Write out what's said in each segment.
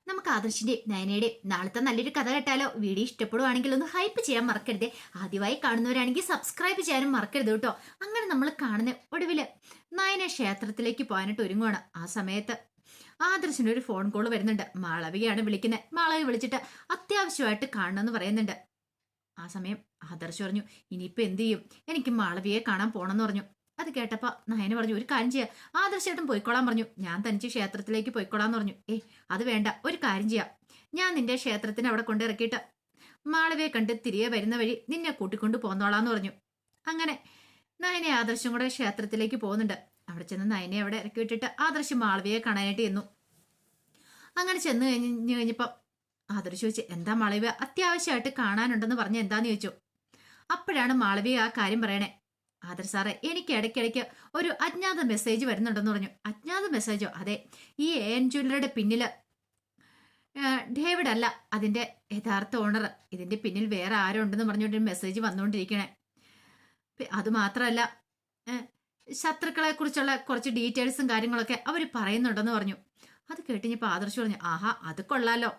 നമുക്ക് ആദർശിന്റെയും നയനയുടെയും നാളത്തെ നല്ലൊരു കഥ കേട്ടാലോ? വീഡിയോ ഇഷ്ടപ്പെടുവാണെങ്കിൽ ഒന്ന് ഹൈപ്പ് ചെയ്യാൻ മറക്കരുത്. ആദ്യമായി കാണുന്നവരാണെങ്കിൽ സബ്സ്ക്രൈബ് ചെയ്യാനും മറക്കരുത് കേട്ടോ. അങ്ങനെ നമ്മൾ കാണുന്ന ഒടുവില് നയന ക്ഷേത്രത്തിലേക്ക് പോകാനായിട്ട് ഒരുങ്ങുവാണ്. ആ സമയത്ത് ആദർശിന് ഒരു ഫോൺ കോൾ വരുന്നുണ്ട്. മാളവികയാണ് വിളിക്കുന്നത്. മാളവിക വിളിച്ചിട്ട് അത്യാവശ്യമായിട്ട് കാണണമെന്ന് പറയുന്നുണ്ട്. ആ സമയം ആദർശ് പറഞ്ഞു, ഇനിയിപ്പോ എന്ത് ചെയ്യും? എനിക്ക് മാളവികയെ കാണാൻ പോണെന്ന് പറഞ്ഞു. അത് കേട്ടപ്പോ നയന പറഞ്ഞു, ഒരു കാര്യം ചെയ്യാം, ആദർശേട്ടൻ പോയിക്കോളാൻ പറഞ്ഞു. ഞാൻ തനിച്ച് ക്ഷേത്രത്തിലേക്ക് പോയിക്കോളാന്ന് പറഞ്ഞു. അത് വേണ്ട, ഒരു കാര്യം ചെയ്യാം, ഞാൻ നിന്റെ ക്ഷേത്രത്തിന് അവിടെ കൊണ്ടിറക്കിയിട്ട് മാളവിയെ കണ്ട് തിരികെ വരുന്ന വഴി നിന്നെ കൂട്ടിക്കൊണ്ട് പോന്നോളാന്ന് പറഞ്ഞു. അങ്ങനെ നയനെ ആദർശം കൂടെ ക്ഷേത്രത്തിലേക്ക് പോകുന്നുണ്ട്. അവിടെ ചെന്ന് നയനെ അവിടെ ഇറക്കി വിട്ടിട്ട് ആദർശം മാളവിയെ കാണാനായിട്ട് ചെന്നു. അങ്ങനെ ചെന്ന് കഴിഞ്ഞപ്പം ആദർശ് ചോദിച്ചു, എന്താ മാളവിക, അത്യാവശ്യമായിട്ട് കാണാനുണ്ടെന്ന് പറഞ്ഞ എന്താന്ന് ചോദിച്ചു. അപ്പോഴാണ് മാളവിക ആ കാര്യം പറയണേ. ആദർ സാറേ, എനിക്ക് ഇടയ്ക്കിടയ്ക്ക് ഒരു അജ്ഞാത മെസ്സേജ് വരുന്നുണ്ടെന്ന് പറഞ്ഞു. അജ്ഞാത മെസ്സേജോ? അതെ, ഈ AN ജ്വല്ലറിയുടെ പിന്നില് ഡേവിഡ് അല്ല അതിന്റെ യഥാർത്ഥ ഓണർ. ഇതിന്റെ പിന്നിൽ വേറെ ആരോ ഉണ്ടെന്ന് പറഞ്ഞുകൊണ്ട് മെസ്സേജ് വന്നുകൊണ്ടിരിക്കണേ. അത് മാത്രമല്ല, ശത്രുക്കളെ കുറിച്ചുള്ള കുറച്ച് ഡീറ്റെയിൽസും കാര്യങ്ങളൊക്കെ അവർ പറയുന്നുണ്ടെന്ന് പറഞ്ഞു. അത് കേട്ടിഞ്ഞപ്പോ ആദർശ് പറഞ്ഞു, ആഹാ, അത് കൊള്ളാലോ.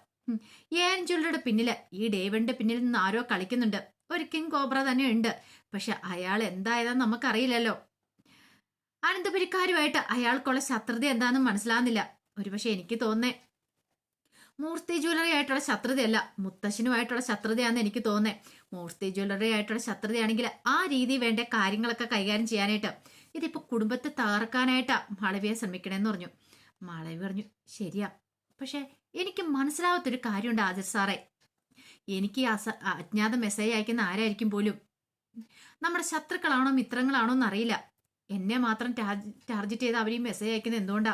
AN ജ്വല്ലറിയുടെ പിന്നില് ഈ ഡേവിഡിന്റെ പിന്നിൽ നിന്ന് ആരോ കളിക്കുന്നുണ്ട്. ഒരു കിങ് കോബ്ര തന്നെ ഉണ്ട്. പക്ഷെ അയാൾ എന്തായതാന്ന് നമുക്കറിയില്ലല്ലോ. അനന്തപുരിക്കാരുമായിട്ട് അയാൾക്കുള്ള ശത്രുത എന്താണെന്ന് മനസ്സിലാകുന്നില്ല. ഒരുപക്ഷെ എനിക്ക് തോന്നേ മൂർത്തി ജ്വല്ലറി ആയിട്ടുള്ള ശത്രുതയല്ല, മുത്തശ്ശനുമായിട്ടുള്ള ശത്രുതയാണെന്ന് എനിക്ക് തോന്നേ. മൂർത്തി ജ്വല്ലറി ആയിട്ടുള്ള ശത്രുതയാണെങ്കിൽ ആ രീതി വേണ്ട കാര്യങ്ങളൊക്കെ കൈകാര്യം ചെയ്യാനായിട്ട് ഇതിപ്പോ കുടുംബത്തെ തകർക്കാനായിട്ടാ മാളവിയെ ശ്രമിക്കണേന്ന് പറഞ്ഞു. മാളവി പറഞ്ഞു, ശരിയാ, പക്ഷെ എനിക്ക് മനസ്സിലാവാത്തൊരു കാര്യമുണ്ട് ആദിർ സാറേ. എനിക്ക് ഈ അജ്ഞാത മെസ്സേജ് അയക്കുന്ന ആരായിരിക്കും പോലും നമ്മുടെ ശത്രുക്കളാണോ മിത്രങ്ങളാണോ എന്നറിയില്ല. എന്നെ മാത്രം ടാർഗറ്റ് ചെയ്ത് അവർ ഈ മെസ്സേജ് അയക്കുന്നത് എന്തുകൊണ്ടാ?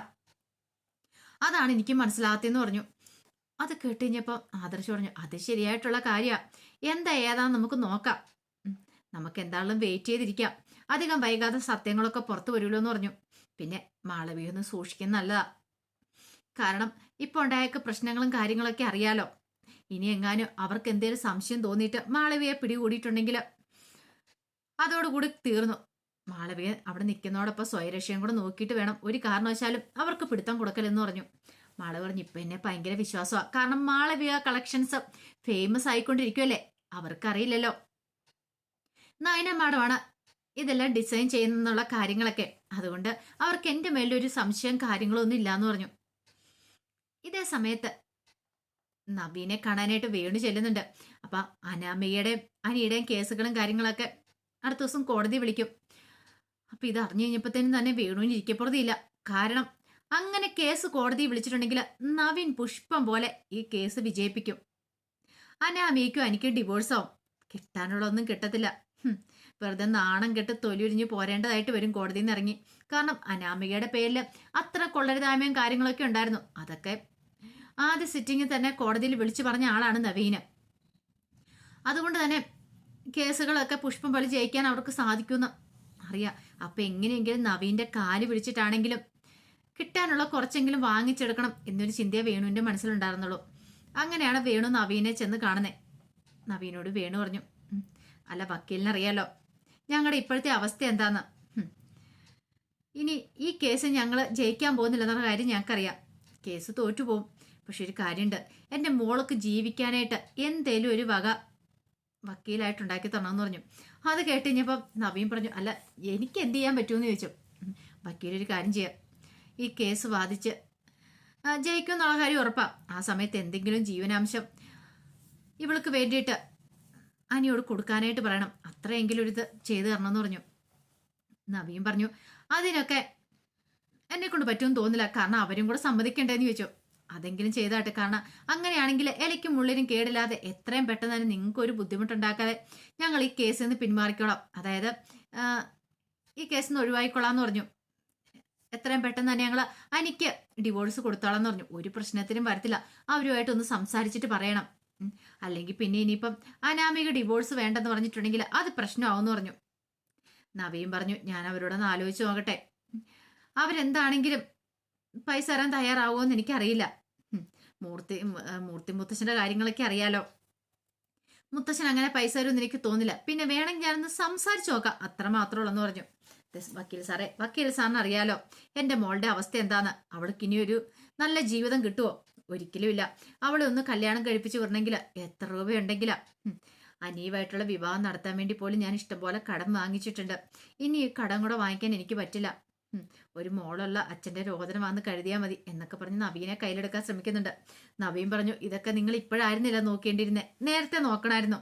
അതാണ് എനിക്ക് മനസ്സിലാകത്തെന്ന് പറഞ്ഞു. അത് കേട്ടുകഴിഞ്ഞപ്പോൾ ആദർശ് പറഞ്ഞു, അത് ശരിയായിട്ടുള്ള കാര്യമാണ്. എന്താ ഏതാന്ന് നമുക്ക് നോക്കാം. നമുക്ക് എന്തായാലും വെയിറ്റ് ചെയ്തിരിക്കാം. അധികം വൈകാതെ സത്യങ്ങളൊക്കെ പുറത്തു വരുമല്ലോ എന്ന് പറഞ്ഞു. പിന്നെ മാളവിയൊന്ന് സൂക്ഷിക്കുന്നത് നല്ലതാ. കാരണം ഇപ്പൊ ഉണ്ടായ പ്രശ്നങ്ങളും കാര്യങ്ങളൊക്കെ അറിയാലോ. ഇനി എങ്ങാനും അവർക്ക് എന്തേലും സംശയം തോന്നിയിട്ട് മാളവിയെ പിടികൂടിയിട്ടുണ്ടെങ്കിൽ അതോടുകൂടി തീർന്നു. മാളവിക അവിടെ നിൽക്കുന്നതോടൊപ്പം സ്വയരക്ഷയും കൂടെ നോക്കിയിട്ട് വേണം ഒരു കാരണവശാലും അവർക്ക് പിടുത്തം കൊടുക്കലെന്ന് പറഞ്ഞു. മാളവിക പറഞ്ഞു, ഇപ്പൊ എന്നെ ഭയങ്കര വിശ്വാസമാണ്. കാരണം മാളവിക കളക്ഷൻസ് ഫേമസ് ആയിക്കൊണ്ടിരിക്കുമല്ലേ. അവർക്കറിയില്ലല്ലോ നയന മാഡമാണ് ഇതെല്ലാം ഡിസൈൻ ചെയ്യുന്നുള്ള കാര്യങ്ങളൊക്കെ. അതുകൊണ്ട് അവർക്ക് എന്റെ മേലൊരു സംശയം കാര്യങ്ങളൊന്നും ഇല്ലാന്ന് പറഞ്ഞു. ഇതേ സമയത്ത് നവീനെ കാണാനായിട്ട് വേണു ചെല്ലുന്നുണ്ട്. അപ്പൊ അനാമികയുടെയും അനിയുടെയും കേസുകളും കാര്യങ്ങളൊക്കെ അടുത്ത ദിവസം കോടതി വിളിക്കും. അപ്പൊ ഇത് അറിഞ്ഞു കഴിഞ്ഞപ്പോഴത്തേനും തന്നെ വേണുവിന് ഇരിക്കപ്പുറതിയില്ല. കാരണം അങ്ങനെ കേസ് കോടതി വിളിച്ചിട്ടുണ്ടെങ്കിൽ നവീൻ പുഷ്പം പോലെ ഈ കേസ് വിജയിപ്പിക്കും. അനാമികയ്ക്കും എനിക്കും ഡിവോഴ്സാവും. കിട്ടാനുള്ളതൊന്നും കിട്ടത്തില്ല. വെറുതെ നാണം കെട്ട് തൊലിയുരിഞ്ഞ് പോരേണ്ടതായിട്ട് വരും കോടതിയിൽ നിന്ന് ഇറങ്ങി. കാരണം അനാമികയുടെ പേരിൽ അത്ര കൊള്ളരുതായ്മയും കാര്യങ്ങളൊക്കെ ഉണ്ടായിരുന്നു. അതൊക്കെ ആദ്യ സിറ്റിങ്ങിൽ തന്നെ കോടതിയിൽ വിളിച്ചു പറഞ്ഞ ആളാണ് നവീന്. അതുകൊണ്ട് തന്നെ കേസുകളൊക്കെ പുഷ്പം പോലെ ജയിക്കാൻ അവർക്ക് സാധിക്കുമെന്ന് അറിയാം. അപ്പൊ എങ്ങനെയെങ്കിലും നവീന്റെ കാല് പിടിച്ചിട്ടാണെങ്കിലും കിട്ടാനുള്ള കുറച്ചെങ്കിലും വാങ്ങിച്ചെടുക്കണം എന്നൊരു ചിന്തയെ വേണുവിന്റെ മനസ്സിലുണ്ടായിരുന്നുള്ളൂ. അങ്ങനെയാണ് വേണു നവീനെ ചെന്ന് കാണുന്നത്. നവീനോട് വേണു പറഞ്ഞു, അല്ല വക്കീലിനറിയാലോ ഞങ്ങളുടെ ഇപ്പോഴത്തെ അവസ്ഥ എന്താന്ന്. ഇനി ഈ കേസ് ഞങ്ങൾ ജയിക്കാൻ പോകുന്നില്ലെന്ന കാര്യം ഞങ്ങൾക്കറിയാം. കേസ് തോറ്റുപോകും. പക്ഷെ ഒരു കാര്യമുണ്ട്, എൻ്റെ മോൾക്ക് ജീവിക്കാനായിട്ട് എന്തേലും ഒരു വക വക്കീലായിട്ടുണ്ടാക്കി തരണമെന്ന് പറഞ്ഞു. അത് കേട്ട് കഴിഞ്ഞപ്പം നവീൻ പറഞ്ഞു, അല്ല എനിക്ക് എന്ത് ചെയ്യാൻ പറ്റുമെന്ന് ചോദിച്ചു. വക്കീലൊരു കാര്യം ചെയ്യാം, ഈ കേസ് വാദിച്ച് ജയിക്കും എന്നുള്ള കാര്യം ഉറപ്പാ. ആ സമയത്ത് എന്തെങ്കിലും ജീവനാംശം ഇവൾക്ക് വേണ്ടിയിട്ട് അനിയോട് കൊടുക്കാനായിട്ട് പറയണം. അത്രയെങ്കിലും ഒരു ഇത് ചെയ്തു തരണമെന്ന് പറഞ്ഞു. നവീൻ പറഞ്ഞു, അതിനൊക്കെ എന്നെ കൊണ്ട് പറ്റുമെന്ന് തോന്നില്ല. കാരണം അവരും കൂടെ സമ്മതിക്കണ്ടേന്ന് ചോദിച്ചു. അതെങ്കിലും ചെയ്താട്ടെ. കാരണം അങ്ങനെയാണെങ്കിൽ ഇലയ്ക്കും മുള്ളിനും കേടില്ലാതെ എത്രയും പെട്ടെന്ന് തന്നെ നിങ്ങൾക്ക് ഒരു ബുദ്ധിമുട്ടുണ്ടാക്കാതെ ഞങ്ങൾ ഈ കേസിൽ നിന്ന് പിന്മാറിക്കോളാം. അതായത് ഈ കേസിൽ നിന്ന് ഒഴിവായിക്കൊള്ളാന്ന് പറഞ്ഞു. എത്രയും പെട്ടെന്ന് തന്നെ ഞങ്ങൾ അനിക്ക് ഡിവോഴ്സ് കൊടുത്തോളാന്ന് പറഞ്ഞു. ഒരു പ്രശ്നത്തിനും വരത്തില്ല. അവരുമായിട്ടൊന്ന് സംസാരിച്ചിട്ട് പറയണം. അല്ലെങ്കിൽ പിന്നെ ഇനിയിപ്പം അനാമിക ഡിവോഴ്സ് വേണ്ടെന്ന് പറഞ്ഞിട്ടുണ്ടെങ്കിൽ അത് പ്രശ്നമാവെന്ന് പറഞ്ഞു. നവീൻ പറഞ്ഞു, ഞാൻ അവരോടൊന്ന് ആലോചിച്ച് നോക്കട്ടെ. അവരെന്താണെങ്കിലും പൈസ തരാൻ തയ്യാറാവുമെന്ന് എനിക്കറിയില്ല. മൂർത്തി മുത്തശ്ശന്റെ കാര്യങ്ങളൊക്കെ അറിയാലോ. മുത്തശ്ശൻ അങ്ങനെ പൈസ തരുമെന്ന് എനിക്ക് തോന്നില്ല. പിന്നെ വേണമെങ്കിൽ ഞാനൊന്ന് സംസാരിച്ചു നോക്കാം, അത്ര മാത്രമേ ഉള്ളെന്ന് പറഞ്ഞു. വക്കീൽ സാറേ, വക്കീൽ സാറിന് അറിയാലോ എൻ്റെ മോളുടെ അവസ്ഥ എന്താന്ന്. അവൾക്ക് ഇനിയൊരു നല്ല ജീവിതം കിട്ടുമോ? ഒരിക്കലുമില്ല. അവളെ ഒന്ന് കല്യാണം കഴിപ്പിച്ച് വിടണമെങ്കിൽ എത്ര രൂപയുണ്ടെങ്കിലാ. അനിയുമായിട്ടുള്ള വിവാഹം നടത്താൻ വേണ്ടി പോലും ഞാൻ ഇഷ്ടംപോലെ കടം വാങ്ങിച്ചിട്ടുണ്ട്. ഇനി ഈ കടം കൂടെ വാങ്ങിക്കാൻ എനിക്ക് പറ്റില്ല. ഒരു മോളുള്ള അച്ഛന്റെ രോദനമാണെന്ന് കരുതിയാൽ മതി എന്നൊക്കെ പറഞ്ഞ് നവീനെ കയ്യിലെടുക്കാൻ ശ്രമിക്കുന്നുണ്ട്. നവീൻ പറഞ്ഞു, ഇതൊക്കെ നിങ്ങൾ ഇപ്പോഴായിരുന്നില്ല നോക്കേണ്ടിയിരുന്നേ, നേരത്തെ നോക്കണമായിരുന്നു.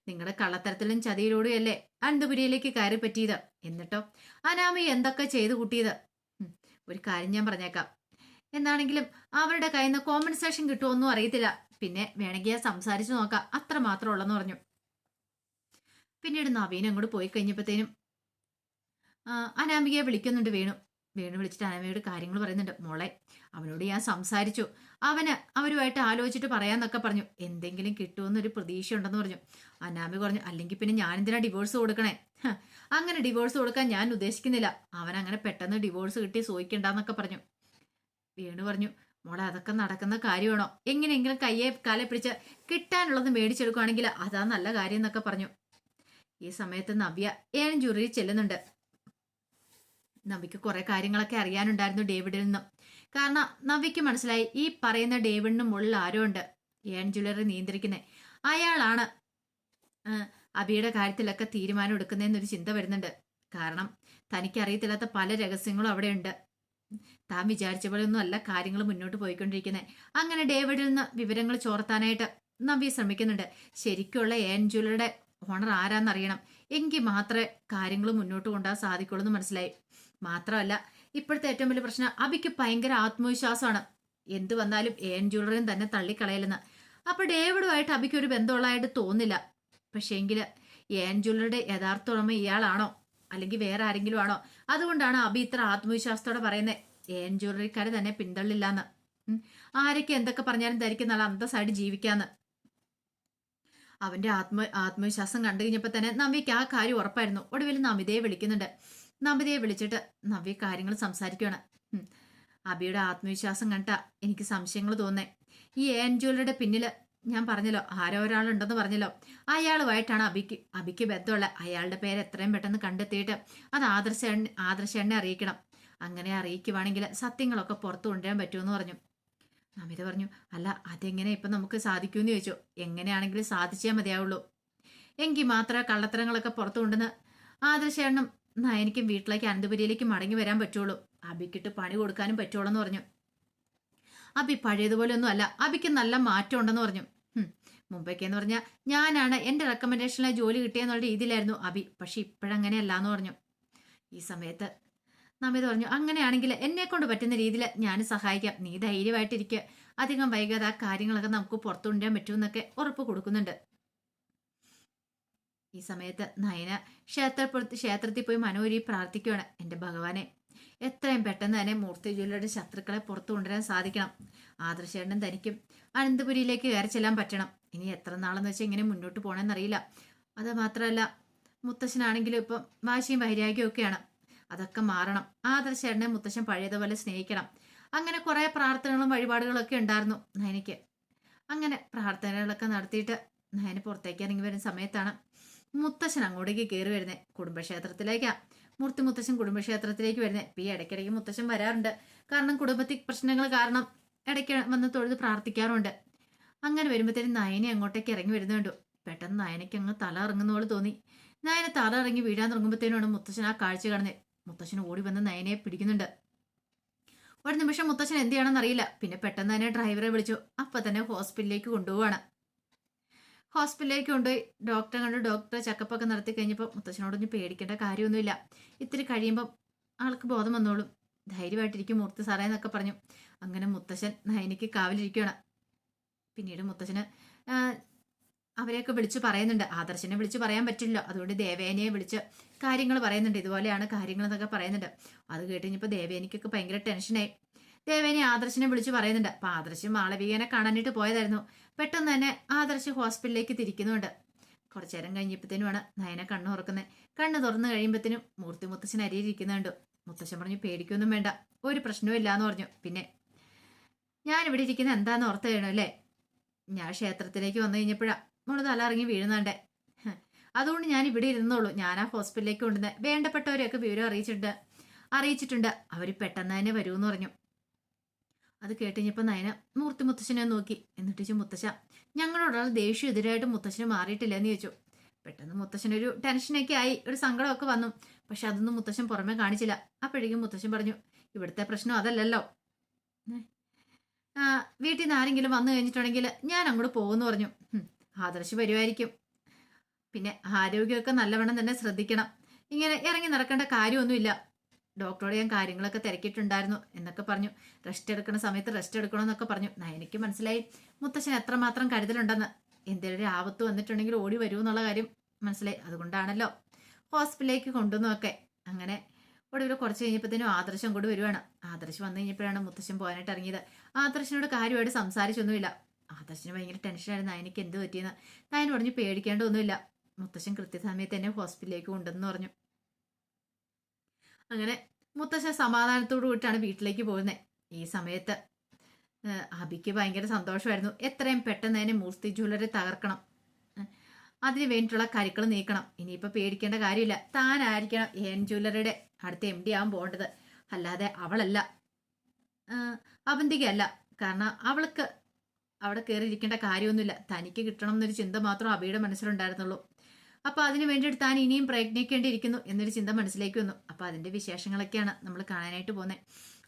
നിങ്ങളുടെ കള്ളത്തരത്തിലും ചതിയിലൂടെയല്ലേ അനന്തപുരിയിലേക്ക് കയറി പറ്റിയത്. എന്നിട്ടോ അനാമി എന്തൊക്കെ ചെയ്തു കൂട്ടിയത്. ഒരു കാര്യം ഞാൻ പറഞ്ഞേക്കാം, എന്നാണെങ്കിലും അവരുടെ കയ്യിൽ നിന്ന് കോമ്പൻസേഷൻ കിട്ടുമോന്നും അറിയത്തില്ല. പിന്നെ വേണമെങ്കിൽ സംസാരിച്ചു നോക്കാം, അത്ര മാത്രം ഉള്ളെന്ന് പറഞ്ഞു. പിന്നീട് നവീൻ അങ്ങോട്ട് പോയി കഴിഞ്ഞപ്പോഴത്തേനും അനാമികയെ വിളിക്കുന്നുണ്ട് വേണു. വേണു വിളിച്ചിട്ട് അനാമികയോട് കാര്യങ്ങൾ പറയുന്നുണ്ട്. മോളെ, അവനോട് ഞാൻ സംസാരിച്ചു, അവരുമായിട്ട് ആലോചിച്ചിട്ട് പറയാന്നൊക്കെ പറഞ്ഞു. എന്തെങ്കിലും കിട്ടുമെന്നൊരു പ്രതീക്ഷ ഉണ്ടെന്ന് പറഞ്ഞു. അനാമി പറഞ്ഞു, അല്ലെങ്കിൽ പിന്നെ ഞാൻ എന്തിനാ ഡിവോഴ്സ് കൊടുക്കണേ? അങ്ങനെ ഡിവോഴ്സ് കൊടുക്കാൻ ഞാൻ ഉദ്ദേശിക്കുന്നില്ല. അവൻ അങ്ങനെ പെട്ടെന്ന് ഡിവോഴ്സ് കിട്ടി സൂഹിക്കണ്ടെന്നൊക്കെ പറഞ്ഞു. വേണു പറഞ്ഞു, മോളെ അതൊക്കെ നടക്കുന്ന കാര്യമാണോ? എങ്ങനെയെങ്കിലും കയ്യെ കാലെ പിടിച്ച് കിട്ടാനുള്ളത് മേടിച്ചെടുക്കുകയാണെങ്കിൽ അതാ നല്ല കാര്യം എന്നൊക്കെ പറഞ്ഞു. ഈ സമയത്ത് നവ്യ ഏഴൻ ജൂറിയിൽ ചെല്ലുന്നുണ്ട്. നവ്യക്ക് കുറെ കാര്യങ്ങളൊക്കെ അറിയാനുണ്ടായിരുന്നു ഡേവിഡിൽ നിന്നും. കാരണം നവ്യക്ക് മനസ്സിലായി, ഈ പറയുന്ന ഡേവിഡിന് മുകളിൽ ആരോ ഉണ്ട് ഏൺ ജ്വല്ലറി നിയന്ത്രിക്കുന്നത്. അയാളാണ് അബിയുടെ കാര്യത്തിലൊക്കെ തീരുമാനം എടുക്കുന്നതെന്നൊരു ചിന്ത വരുന്നുണ്ട്. കാരണം തനിക്കറിയത്തില്ലാത്ത പല രഹസ്യങ്ങളും അവിടെ ഉണ്ട്. താൻ വിചാരിച്ച പോലെ ഒന്നും അല്ല കാര്യങ്ങൾ മുന്നോട്ട് പോയിക്കൊണ്ടിരിക്കുന്നത്. അങ്ങനെ ഡേവിഡിൽ നിന്ന് വിവരങ്ങൾ ചോർത്താനായിട്ട് നവ്യ ശ്രമിക്കുന്നുണ്ട്. ശരിക്കുള്ള ഏൺ ജ്വല്ലറിയുടെ ഓണർ ആരാന്നറിയണം, എങ്കിൽ മാത്രമേ കാര്യങ്ങൾ മുന്നോട്ട് കൊണ്ടുപോകാൻ സാധിക്കുള്ളൂ എന്ന് മനസ്സിലായി. മാത്രമല്ല, ഇപ്പോഴത്തെ ഏറ്റവും വലിയ പ്രശ്നം അബിക്ക് ഭയങ്കര ആത്മവിശ്വാസമാണ്. എന്ത് വന്നാലും ഏൺ ജ്വല്ലറിയും തന്നെ തള്ളിക്കളയലെന്ന്. അപ്പൊ ഡേവിഡുമായിട്ട് അബിക്ക് ഒരു ബന്ധമുള്ളതായിട്ട് തോന്നില്ല. പക്ഷേ എങ്കിൽ ഏൺ ജ്വല്ലറിയുടെ യഥാർത്ഥ ഉടമ ഇയാളാണോ അല്ലെങ്കിൽ വേറെ ആരെങ്കിലും ആണോ? അതുകൊണ്ടാണ് അബി ഇത്ര ആത്മവിശ്വാസത്തോടെ പറയുന്നത് ഏൺ ജ്വല്ലറിക്കാര് തന്നെ പിന്തള്ളില്ലാന്ന്. ആരൊക്കെ എന്തൊക്കെ പറഞ്ഞാലും ധരിക്കും നല്ല അന്തസ്സായിട്ട് ജീവിക്കാന്ന്. അവന്റെ ആത്മവിശ്വാസം കണ്ടു കഴിഞ്ഞപ്പോ തന്നെ നവ്യക്ക് ആ കാര്യം ഉറപ്പായിരുന്നു. ഒടുവിൽ നമിതയെ വിളിക്കുന്നുണ്ട്. നമിതയെ വിളിച്ചിട്ട് നവ്യ കാര്യങ്ങൾ സംസാരിക്കുകയാണ്. അബിയുടെ ആത്മവിശ്വാസം കണ്ട എനിക്ക് സംശയങ്ങൾ തോന്നേ. ഈ ഏൺ ജ്വല്ലറിയുടെ പിന്നില് ഞാൻ പറഞ്ഞല്ലോ ആരോ ഒരാളുണ്ടെന്ന് പറഞ്ഞല്ലോ, അയാളുമായിട്ടാണ് അബിക്ക് ബന്ധമുള്ള. അയാളുടെ പേര് എത്രയും പെട്ടെന്ന് കണ്ടെത്തിയിട്ട് അത് ആദർശേണ്ണെ അറിയിക്കണം. അങ്ങനെ അറിയിക്കുവാണെങ്കിൽ സത്യങ്ങളൊക്കെ പുറത്തു കൊണ്ടുവരാൻ പറ്റുമെന്ന് പറഞ്ഞു. നമിത പറഞ്ഞു, അല്ല അതെങ്ങനെ ഇപ്പം നമുക്ക് സാധിക്കുമെന്ന് ചോദിച്ചു. എങ്ങനെയാണെങ്കിലും സാധിച്ചേ മതിയാവുള്ളൂ. എങ്കിൽ മാത്രമേ കള്ളത്തരങ്ങളൊക്കെ പുറത്തു കൊണ്ടുവന്ന് ആദർശേണ്ണും നയനിക്കും വീട്ടിലേക്ക് അനന്തപുരിയിലേക്ക് മടങ്ങി വരാൻ പറ്റുള്ളൂ. അബിക്കിട്ട് പണി കൊടുക്കാനും പറ്റുള്ളൂ എന്ന് പറഞ്ഞു. അബി പഴയതുപോലെ ഒന്നും അല്ല, അബിക്ക് നല്ല മാറ്റം ഉണ്ടെന്ന് പറഞ്ഞു. മുമ്പൊക്കെയെന്ന് പറഞ്ഞാൽ ഞാനാണ് എൻ്റെ റെക്കമെൻഡേഷനിലെ ജോലി കിട്ടിയെന്നുള്ള രീതിയിലായിരുന്നു അബി. പക്ഷെ ഇപ്പോഴങ്ങനെയല്ല എന്ന് പറഞ്ഞു. ഈ സമയത്ത് നമിത പറഞ്ഞു, അങ്ങനെയാണെങ്കിൽ എന്നെ കൊണ്ട് പറ്റുന്ന രീതിയിൽ ഞാൻ സഹായിക്കാം, നീ ധൈര്യമായിട്ടിരിക്കുക, അധികം വൈകാതെ ആ കാര്യങ്ങളൊക്കെ നമുക്ക് പുറത്തു കൊണ്ടുവരാൻ പറ്റുമെന്നൊക്കെ ഉറപ്പ് കൊടുക്കുന്നുണ്ട്. ഈ സമയത്ത് നയന ക്ഷേത്രത്തിൽ പോയി മനോരി പ്രാർത്ഥിക്കുകയാണ്. എൻ്റെ ഭഗവാനെ, എത്രയും പെട്ടെന്ന് തന്നെ മൂർത്തി ജ്വല്ലറിയുടെ ശത്രുക്കളെ പുറത്തു കൊണ്ടുവരാൻ സാധിക്കണം. ആദർശേണ്ണൻ തനിക്കും അനന്തപുരിയിലേക്ക് കയറി ചെല്ലാൻ പറ്റണം. ഇനി എത്ര നാളെന്ന് വെച്ചാൽ ഇങ്ങനെ മുന്നോട്ട് പോകണമെന്നറിയില്ല. അത് മാത്രമല്ല, മുത്തശ്ശനാണെങ്കിലും ഇപ്പം വാശിയും വൈരാഗ്യവും ഒക്കെയാണ്. അതൊക്കെ മാറണം. ആദർശേണ്ണനെ മുത്തശ്ശൻ പഴയതുപോലെ സ്നേഹിക്കണം. അങ്ങനെ കുറെ പ്രാർത്ഥനകളും വഴിപാടുകളും ഒക്കെ ഉണ്ടായിരുന്നു നയനയ്ക്ക്. അങ്ങനെ പ്രാർത്ഥനകളൊക്കെ നടത്തിയിട്ട് നയന് പുറത്തേക്ക് ഇറങ്ങി വരുന്ന സമയത്താണ് മുത്തശ്ശൻ അങ്ങോട്ടേക്ക് കയറി വരുന്നത്. കുടുംബക്ഷേത്രത്തിലേക്കാ മൂർത്തി മുത്തശ്ശൻ കുടുംബക്ഷേത്രത്തിലേക്ക് വരുന്നത്. ഇപ്പം ഈ ഇടയ്ക്കിടയ്ക്ക് മുത്തശ്ശൻ വരാറുണ്ട്. കാരണം കുടുംബത്തിൽ പ്രശ്നങ്ങൾ കാരണം ഇടയ്ക്ക് വന്ന് തൊഴുത് പ്രാർത്ഥിക്കാറുണ്ട്. അങ്ങനെ വരുമ്പോഴത്തേനും നയനെ അങ്ങോട്ടേക്ക് ഇറങ്ങി വരുന്നുണ്ടു. പെട്ടെന്ന് നയനയ്ക്ക് അങ്ങ് തല ഇറങ്ങുന്ന പോലെ തോന്നി. നയന തല ഇറങ്ങി വീഴാൻ തുടങ്ങുമ്പോഴത്തേനാണ് മുത്തശ്ശൻ ആ കാഴ്ച കാണുന്നത്. മുത്തശ്ശൻ ഓടി വന്ന് നയനയെ പിടിക്കുന്നുണ്ട്. ഒരു നിമിഷം മുത്തശ്ശൻ എന്ത് ചെയ്യണമെന്ന് അറിയില്ല. പിന്നെ പെട്ടെന്ന് തന്നെ ഡ്രൈവറെ വിളിച്ചു. അപ്പം തന്നെ ഹോസ്പിറ്റലിലേക്ക് കൊണ്ടുപോവാണ്. ഹോസ്പിറ്റലിലേക്ക് കൊണ്ടുപോയി ഡോക്ടറെ കണ്ട് ഡോക്ടറെ ചെക്കപ്പൊക്കെ നടത്തി കഴിഞ്ഞപ്പോൾ മുത്തശ്ശനോടൊന്നും പേടിക്കേണ്ട കാര്യമൊന്നുമില്ല, ഇത്തിരി കഴിയുമ്പം ആൾക്ക് ബോധം വന്നോളും, ധൈര്യമായിട്ടിരിക്കും മൂർത്തി സാറേ എന്നൊക്കെ പറഞ്ഞു. അങ്ങനെ മുത്തശ്ശൻ നയനിക്ക് കാവലിരിക്കുകയാണ്. പിന്നീട് മുത്തശ്ശന് അവരെയൊക്കെ വിളിച്ച് പറയുന്നുണ്ട്. ആദർശനെ വിളിച്ച് പറയാൻ പറ്റില്ല, അതുകൊണ്ട് ദേവേനയെ വിളിച്ച് കാര്യങ്ങൾ പറയുന്നുണ്ട്. ഇതുപോലെയാണ് കാര്യങ്ങൾ എന്നൊക്കെ പറയുന്നുണ്ട്. അത് കേട്ടുകഴിഞ്ഞപ്പോൾ ദേവേനിക്കൊക്കെ ഭയങ്കര ടെൻഷനായി. ദേവേനെ ആദർശനെ വിളിച്ച് പറയുന്നുണ്ട്. അപ്പം ആദർശം മാളവികനെ കാണാനായിട്ട് പോയതായിരുന്നു. പെട്ടെന്ന് തന്നെ ആദർശ് ഹോസ്പിറ്റലിലേക്ക് തിരിക്കുന്നുണ്ട്. കുറച്ചു നേരം കഴിഞ്ഞപ്പോഴത്തേനുമാണ് നയന കണ്ണു തുറക്കുന്നത്. കണ്ണ് തുറന്നു കഴിയുമ്പോഴത്തേനും മൂർത്തി മുത്തശ്ശൻ അരിയിരിക്കുന്നുണ്ട്. മുത്തശ്ശൻ പറഞ്ഞു, പേടിക്കൊന്നും വേണ്ട, ഒരു പ്രശ്നവും ഇല്ലാന്ന് പറഞ്ഞു. പിന്നെ ഞാനിവിടെ ഇരിക്കുന്നത് എന്താന്ന് ഓർത്ത് കഴിയണം അല്ലേ? ഞാൻ ക്ഷേത്രത്തിലേക്ക് വന്നു കഴിഞ്ഞപ്പോഴാണ് മോള് തല ഇറങ്ങി വീഴുന്നുണ്ടേ, അതുകൊണ്ട് ഞാൻ ഇവിടെ ഇരുന്നോളൂ. ഞാൻ ആ ഹോസ്പിറ്റലിലേക്ക് കൊണ്ടുവന്ന് വേണ്ടപ്പെട്ടവരെയൊക്കെ വിവരം അറിയിച്ചിട്ടുണ്ട്. അവർ പെട്ടെന്ന് തന്നെ വരുമെന്ന് പറഞ്ഞു. അത് കേട്ടുകഴിഞ്ഞപ്പോൾ നയന മൂർത്തി മുത്തശ്ശനെ നോക്കി. എന്നിട്ട് ചോദിച്ചു, മുത്തശ്ശ ഞങ്ങളോടുള്ള ദേഷ്യം എതിരായിട്ട് മുത്തശ്ശന് മാറിയിട്ടില്ല എന്ന് ചോദിച്ചു. പെട്ടെന്ന് മുത്തശ്ശനൊരു ടെൻഷനൊക്കെ ആയി, ഒരു സങ്കടമൊക്കെ വന്നു. പക്ഷെ അതൊന്നും മുത്തശ്ശൻ പുറമെ കാണിച്ചില്ല. അപ്പോഴേക്കും മുത്തശ്ശൻ പറഞ്ഞു, ഇവിടുത്തെ പ്രശ്നം അതല്ലല്ലോ. വീട്ടിൽ നിന്ന് ആരെങ്കിലും വന്നു കഴിഞ്ഞിട്ടുണ്ടെങ്കിൽ ഞാൻ അങ്ങോട്ട് പോകുമെന്ന് പറഞ്ഞു. ആദർശ് വരുമായിരിക്കും. പിന്നെ ആരോഗ്യമൊക്കെ നല്ലവണ്ണം തന്നെ ശ്രദ്ധിക്കണം. ഇങ്ങനെ ഇറങ്ങി നടക്കേണ്ട കാര്യമൊന്നുമില്ല. ഡോക്ടറോട് ഞാൻ കാര്യങ്ങളൊക്കെ തിരക്കിയിട്ടുണ്ടായിരുന്നു എന്നൊക്കെ പറഞ്ഞു. റെസ്റ്റ് എടുക്കുന്ന സമയത്ത് റെസ്റ്റ് എടുക്കണമെന്നൊക്കെ പറഞ്ഞു. എനിക്ക് മനസ്സിലായി മുത്തശ്ശൻ എത്രമാത്രം കരുതലുണ്ടെന്ന്. എന്തെങ്കിലും ഒരു ആപത്ത് വന്നിട്ടുണ്ടെങ്കിൽ ഓടി വരൂ എന്നുള്ള കാര്യം മനസ്സിലായി. അതുകൊണ്ടാണല്ലോ ഹോസ്പിറ്റലിലേക്ക് കൊണ്ടുവന്നൊക്കെ. അങ്ങനെ ഒടുവിൽ കുറച്ച് കഴിഞ്ഞപ്പോഴത്തേനും ആദർശം കൂടി വരുവാണ്. ആദർശ് വന്നു കഴിഞ്ഞപ്പോഴാണ് മുത്തശ്ശൻ പോകാനായിട്ട് ഇറങ്ങിയത്. ആദർശനോട് കാര്യമായിട്ട് സംസാരിച്ചൊന്നുമില്ല. ആദർശന് ഭയങ്കര ടെൻഷനായിരുന്നു. നയനയ്ക്ക് എന്ത് പറ്റിയെന്ന്. നയൻ പറഞ്ഞു, പേടിക്കേണ്ടതൊന്നുമില്ല, മുത്തശ്ശൻ കൃത്യസമയത്ത് തന്നെ ഹോസ്പിറ്റലിലേക്ക് കൊണ്ടുവന്ന് പറഞ്ഞു. അങ്ങനെ മുത്തശ്ശൻ സമാധാനത്തോടു കൂടിയിട്ടാണ് വീട്ടിലേക്ക് പോകുന്നത്. ഈ സമയത്ത് അബിക്ക് ഭയങ്കര സന്തോഷമായിരുന്നു. എത്രയും പെട്ടെന്ന് തന്നെ മൂർത്തി ജ്വല്ലറി തകർക്കണം, അതിന് വേണ്ടിയിട്ടുള്ള കരുക്കൾ നീക്കണം. ഇനിയിപ്പോൾ പേടിക്കേണ്ട കാര്യമില്ല. താനായിരിക്കണം എൻ ജ്വല്ലറിയുടെ അടുത്ത MD ആവാൻ പോകേണ്ടത്, അല്ലാതെ അവളല്ല, അവന്തികയല്ല. കാരണം അവൾക്ക് അവിടെ കയറിയിരിക്കേണ്ട കാര്യമൊന്നുമില്ല. തനിക്ക് കിട്ടണം എന്നൊരു ചിന്ത മാത്രം അബിയുടെ മനസ്സിലുണ്ടായിരുന്നുള്ളൂ. അപ്പോൾ അതിന് വേണ്ടിയിട്ട് താൻ ഇനിയും പ്രയത്നിക്കേണ്ടിയിരിക്കുന്നു എന്നൊരു ചിന്ത മനസ്സിലേക്ക് വന്നു. അപ്പോൾ അതിൻ്റെ വിശേഷങ്ങളൊക്കെയാണ് നമ്മൾ കാണാനായിട്ട് പോകുന്നത്.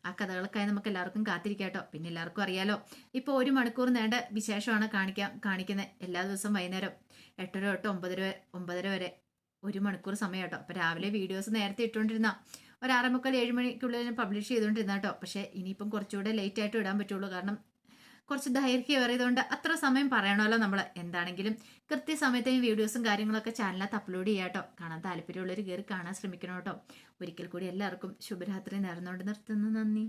ആ കഥകൾക്കായി നമുക്ക് എല്ലാവർക്കും കാത്തിരിക്കാട്ടോ. പിന്നെ എല്ലാവർക്കും അറിയാലോ, ഇപ്പോൾ 1 മണിക്കൂർ നീണ്ട വിശേഷമാണ് കാണിക്കുന്നത്. എല്ലാ ദിവസവും വൈകുന്നേരം 8:30 തൊട്ട് 9:30 വരെ 1 മണിക്കൂർ സമയം കേട്ടോ. അപ്പോൾ രാവിലെ വീഡിയോസ് നേരത്തെ ഇട്ടുകൊണ്ടിരുന്ന ഒരു 6:45 7 മണിക്കുള്ളിൽ പബ്ലിഷ് ചെയ്തുകൊണ്ടിരുന്ന കേട്ടോ. പക്ഷേ ഇനിയിപ്പം കുറച്ചുകൂടെ ലേറ്റ് ആയിട്ട് ഇടാൻ പറ്റുള്ളൂ. കാരണം കുറച്ച് ദൈർഘ്യമേറിയതുകൊണ്ട് അത്ര സമയം പറയണമല്ലോ നമ്മൾ. എന്താണെങ്കിലും കൃത്യസമയത്ത് ഈ വീഡിയോസും കാര്യങ്ങളൊക്കെ ചാനലിനകത്ത് അപ്ലോഡ് ചെയ്യാം കേട്ടോ. കാണാൻ താല്പര്യമുള്ളവർ കയറി കാണാൻ ശ്രമിക്കണം കേട്ടോ. ഒരിക്കൽ കൂടി എല്ലാവർക്കും ശുഭരാത്രി നേർന്നുകൊണ്ട് നിർത്തുന്നു. നന്ദി.